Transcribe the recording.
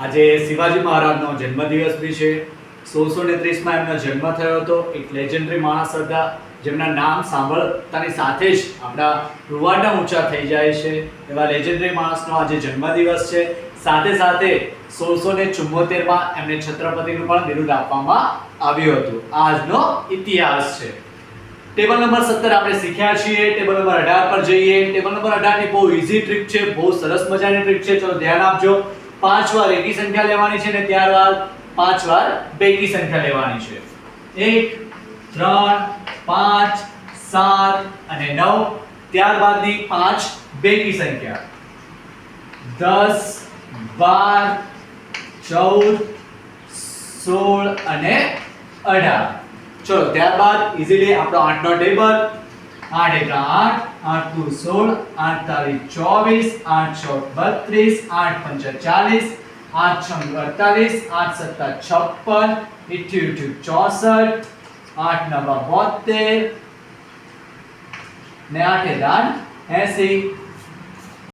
આજે શિવાજી મહારાજનો જન્મદિવસ બી છે. 1630માં એમનો જન્મ થયો હતો. એક લેજેન્ડરી માણસ હતા જેમના નામ સાંભળતાની સાથે જ આપણા રૂવાટા ઊંચા થઈ જાય છે. એવા લેજેન્ડરી માણસનો આજે જન્મદિવસ છે. સાથે સાથે 1674માં એમને છત્રપતિનું પણ બિરુદ આપવામાં આવ્યું હતું. આજનો ઇતિહાસ છે. ટેબલ નંબર 17 આપણે શીખ્યા છીએ. ટેબલ નંબર 18 પર જઈએ. ટેબલ નંબર 18 ની બહુ ઈઝી ટ્રીક છે, બહુ સરસ મજાની ટ્રીક છે. ચલો ધ્યાન આપજો. 5 વાર એકી સંખ્યા લેવાની છે ને ત્યારબાદ 5 વાર બેકી સંખ્યા લેવાની છે. 1 3 5 7 અને 9. ત્યારબાદની 5 બેકી સંખ્યા 10 12 14 16 અને 18. ચલો ત્યારબાદ ઇઝીલી આપણો 8 નો ટેબલ. 8 એકલા 8, 8 દુ 16, 8 તારી 24, 8 ચોક 32, 8 પંચા 40, 8 છંગ 48, 8 સત્તા 56, 88 64, 8 નવા 72 ને 8 દાન 80.